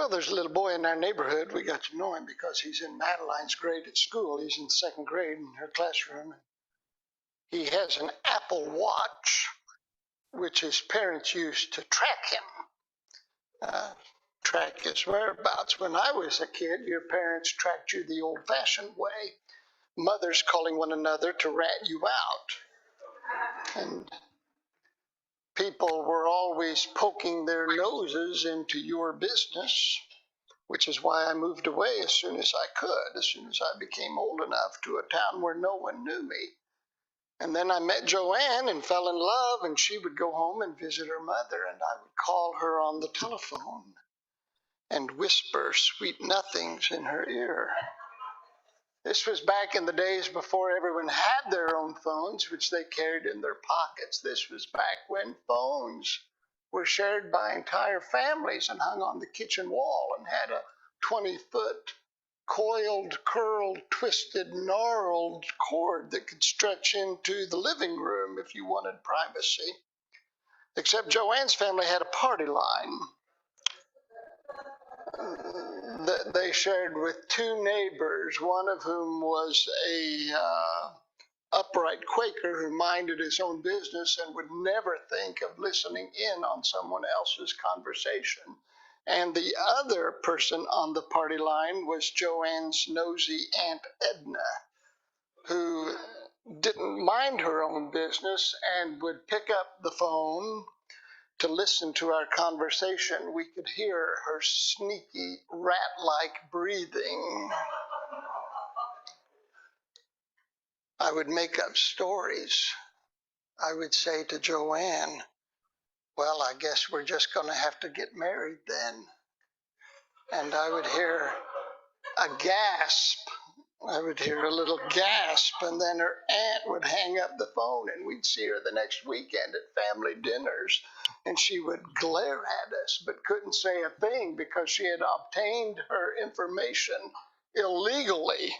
Well, there's a little boy in our neighborhood. We got to know him because he's in Madeline's grade at school. He's in second grade in her classroom. He has an Apple Watch, which his parents used to track him, track his whereabouts. When I was a kid, your parents tracked you the old-fashioned way, mothers calling one another to rat you out. And people were always poking their noses into your business, which is why I moved away as soon as I could, as soon as I became old enough, to a town where no one knew me. And then I met Joanne and fell in love, and she would go home and visit her mother, and I would call her on the telephone and whisper sweet nothings in her ear. This was back in the days before everyone had their own phones, which they carried in their pockets. This was back when phones were shared by entire families and hung on the kitchen wall and had a 20-foot coiled, curled, twisted, gnarled cord that could stretch into the living room if you wanted privacy. Except Joanne's family had a party line that they shared with two neighbors, one of whom was a upright Quaker who minded his own business and would never think of listening in on someone else's conversation. And the other person on the party line was Joanne's nosy Aunt Edna, who didn't mind her own business and would pick up the phone to listen to our conversation. We could hear her sneaky, rat-like breathing. I would make up stories. I would say to Joanne, well, I guess we're just going to have to get married then. And I would hear a gasp. I would hear a little gasp, and then her aunt would hang up the phone, and we'd see her the next weekend at family dinners, and she would glare at us, but couldn't say a thing because she had obtained her information illegally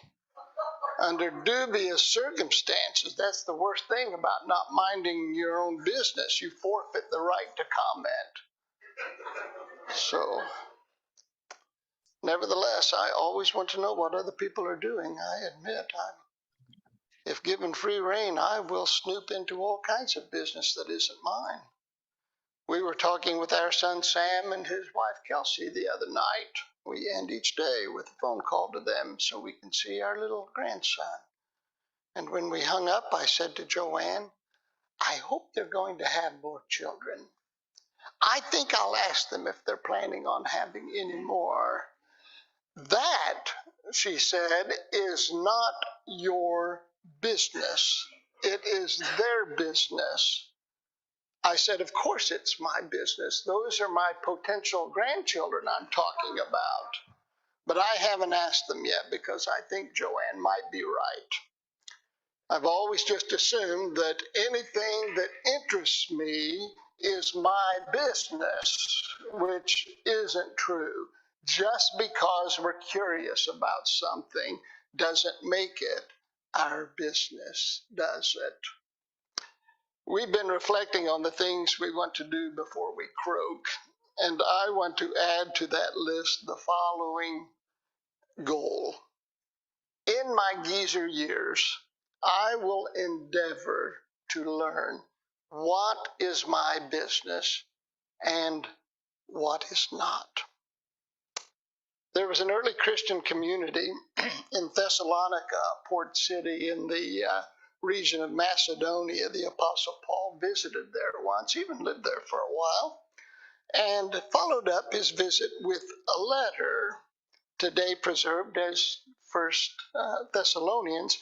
under dubious circumstances. That's the worst thing about not minding your own business. You forfeit the right to comment. So, nevertheless, I always want to know what other people are doing. I admit, if given free rein, I will snoop into all kinds of business that isn't mine. We were talking with our son Sam and his wife Kelsey the other night. We end each day with a phone call to them so we can see our little grandson. And when we hung up, I said to Joanne, I hope they're going to have more children. I think I'll ask them if they're planning on having any more. That, she said, is not your business. It is their business. I said, of course it's my business. Those are my potential grandchildren I'm talking about. But I haven't asked them yet because I think Joanne might be right. I've always just assumed that anything that interests me is my business, which isn't true. Just because we're curious about something doesn't make it our business, does it? We've been reflecting on the things we want to do before we croak, and I want to add to that list the following goal. In my geezer years, I will endeavor to learn what is my business and what is not. There was an early Christian community in Thessalonica, a port city in the region of Macedonia. The Apostle Paul visited there once, even lived there for a while, and followed up his visit with a letter, today preserved as First Thessalonians,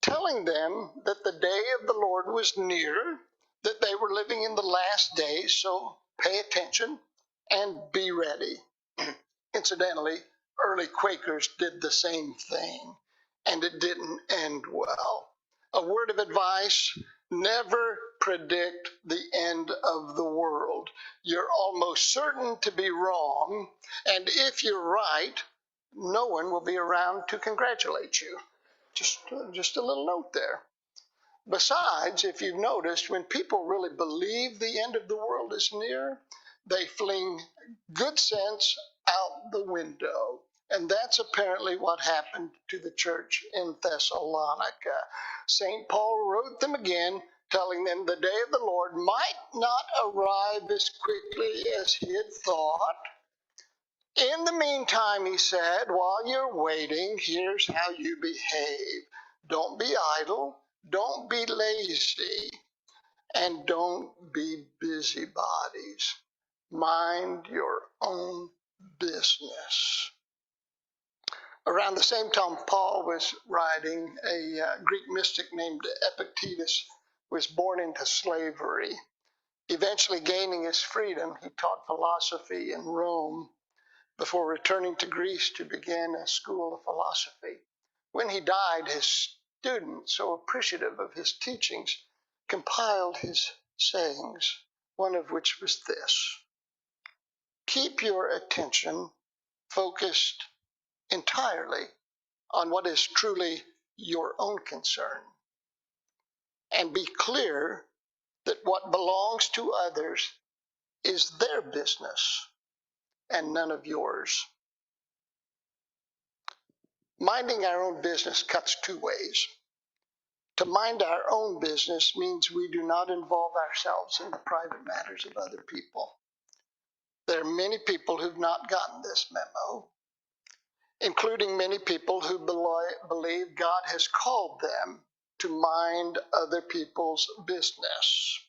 telling them that the day of the Lord was near, that they were living in the last days, so pay attention and be ready. Incidentally, early Quakers did the same thing, and it didn't end well. A word of advice: never predict the end of the world. You're almost certain to be wrong, and if you're right, no one will be around to congratulate you. Just a little note there. Besides, if you've noticed, when people really believe the end of the world is near, they fling good sense, out the window. And that's apparently what happened to the church in Thessalonica. St. Paul wrote them again, telling them the day of the Lord might not arrive as quickly as he had thought. In the meantime, he said, while you're waiting, here's how you behave. Don't be idle, don't be lazy, and don't be busybodies. Mind your own business. Around the same time Paul was writing, a Greek mystic named Epictetus was born into slavery. Eventually gaining his freedom, he taught philosophy in Rome before returning to Greece to begin a school of philosophy. When he died, his students, so appreciative of his teachings, compiled his sayings, one of which was this: keep your attention focused entirely on what is truly your own concern, and be clear that what belongs to others is their business and none of yours. Minding our own business cuts two ways. To mind our own business means we do not involve ourselves in the private matters of other people. There are many people who've not gotten this memo, including many people who believe God has called them to mind other people's business.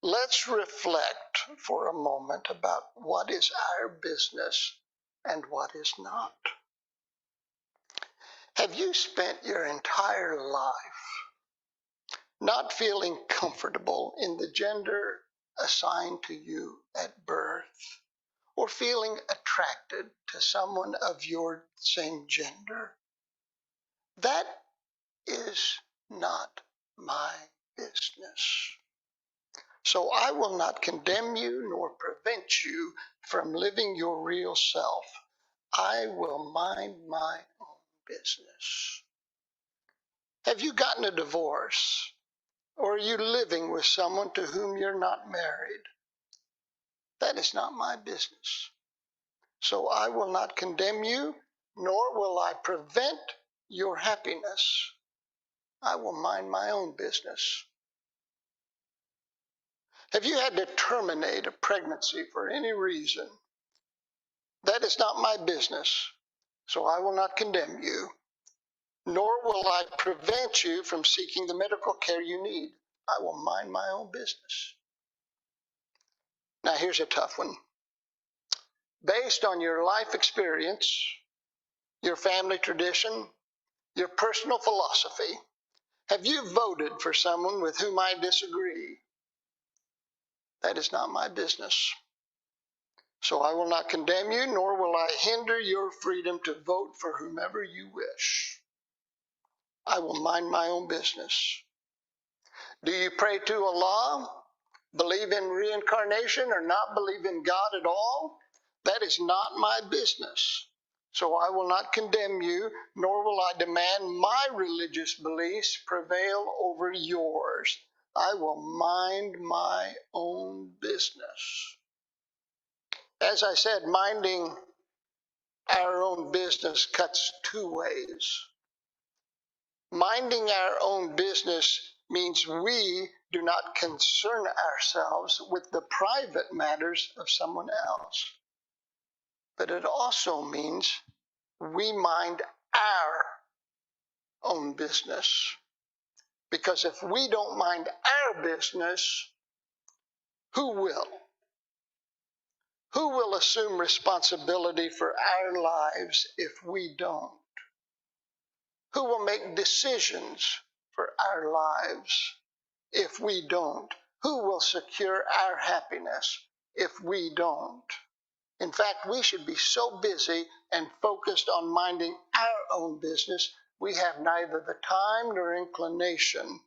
Let's reflect for a moment about what is our business and what is not. Have you spent your entire life not feeling comfortable in the gender assigned to you at birth, or feeling attracted to someone of your same gender? That is not my business. So I will not condemn you nor prevent you from living your real self. I will mind my own business. Have you gotten a divorce? Or are you living with someone to whom you're not married? That is not my business. So I will not condemn you, nor will I prevent your happiness. I will mind my own business. Have you had to terminate a pregnancy for any reason? That is not my business. So I will not condemn you, nor will I prevent you from seeking the medical care you need. I will mind my own business. Now here's a tough one. Based on your life experience, your family tradition, your personal philosophy, have you voted for someone with whom I disagree? That is not my business. So I will not condemn you, nor will I hinder your freedom to vote for whomever you wish. I will mind my own business. Do you pray to Allah, believe in reincarnation, or not believe in God at all? That is not my business. So I will not condemn you, nor will I demand my religious beliefs prevail over yours. I will mind my own business. As I said, minding our own business cuts two ways. Minding our own business means we do not concern ourselves with the private matters of someone else. But it also means we mind our own business. Because if we don't mind our business, who will? Who will assume responsibility for our lives if we don't? Who will make decisions for our lives if we don't? Who will secure our happiness if we don't? In fact, we should be so busy and focused on minding our own business, we have neither the time nor inclination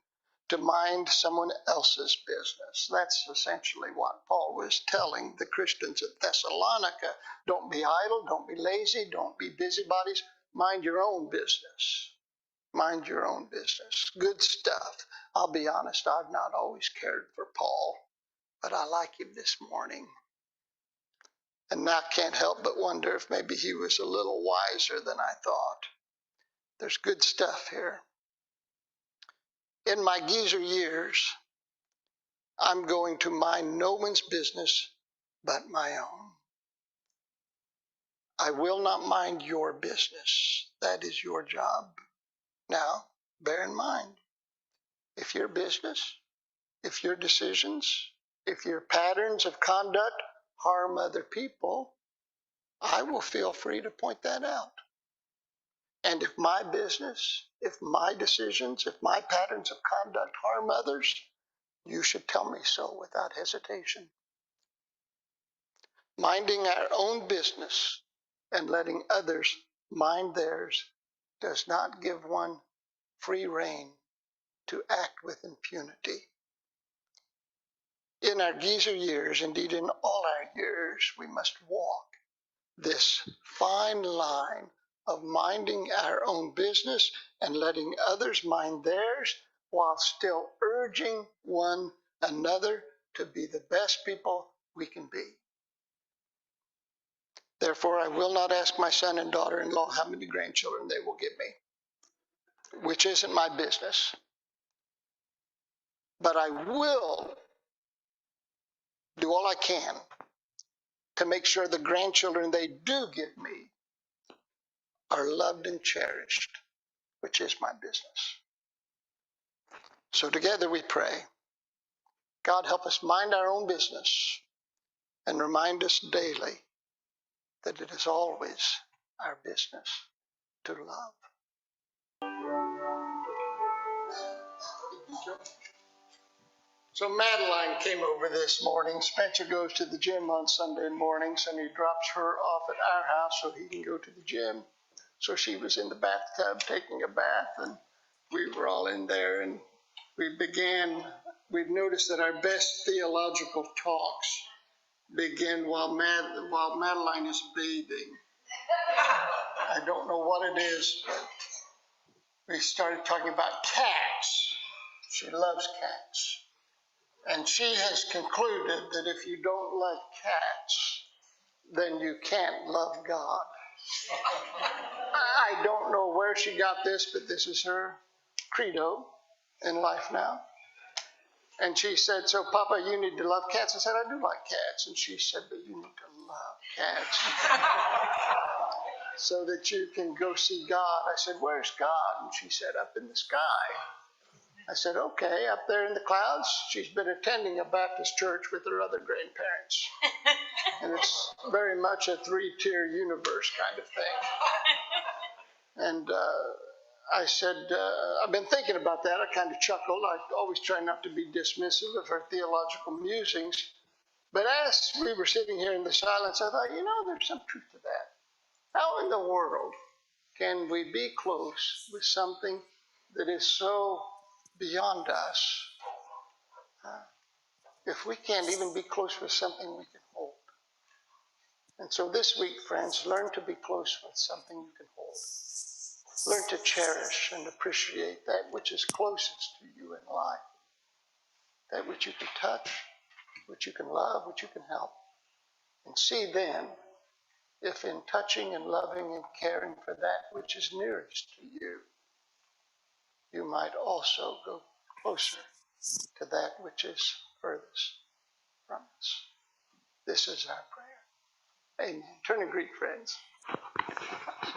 to mind someone else's business. That's essentially what Paul was telling the Christians at Thessalonica. Don't be idle, don't be lazy, don't be busybodies. Mind your own business. Mind your own business. Good stuff. I'll be honest, I've not always cared for Paul, but I like him this morning. And now I can't help but wonder if maybe he was a little wiser than I thought. There's good stuff here. In my geezer years, I'm going to mind no one's business but my own. I will not mind your business. That is your job. Now, bear in mind, if your business, if your decisions, if your patterns of conduct harm other people, I will feel free to point that out. And if my business, if my decisions, if my patterns of conduct harm others, you should tell me so without hesitation. Minding our own business and letting others mind theirs does not give one free rein to act with impunity. In our geezer years, indeed in all our years, we must walk this fine line of minding our own business and letting others mind theirs while still urging one another to be the best people we can be. Therefore, I will not ask my son and daughter-in-law how many grandchildren they will give me, which isn't my business. But I will do all I can to make sure the grandchildren they do give me are loved and cherished, which is my business. So together we pray, God help us mind our own business and remind us daily that it is always our business to love. So Madeline came over this morning. Spencer goes to the gym on Sunday mornings, and he drops her off at our house so he can go to the gym. So she was in the bathtub taking a bath, and we were all in there, and we've noticed that our best theological talks begin while Madeline is bathing. I don't know what it is, but we started talking about cats. She loves cats. And she has concluded that if you don't love cats, then you can't love God. I don't know where she got this, but this is her credo in life now. And she said, so Papa, you need to love cats. I said, I do like cats. And she said, but you need to love cats so that you can go see God. I said, where's God? And she said, up in the sky. I said, okay, up there in the clouds. She's been attending a Baptist church with her other grandparents. And it's very much a three-tier universe kind of thing. And I said, I've been thinking about that. I kind of chuckled. I always try not to be dismissive of her theological musings. But as we were sitting here in the silence, I thought, there's some truth to that. How in the world can we be close with something that is so beyond us if we can't even be close with something we can hold? And so this week, friends, learn to be close with something you can hold. Learn to cherish and appreciate that which is closest to you in life, that which you can touch, which you can love, which you can help. And see then if in touching and loving and caring for that which is nearest to you, you might also go closer to that which is furthest from us. This is our prayer. Amen. Turn and greet friends.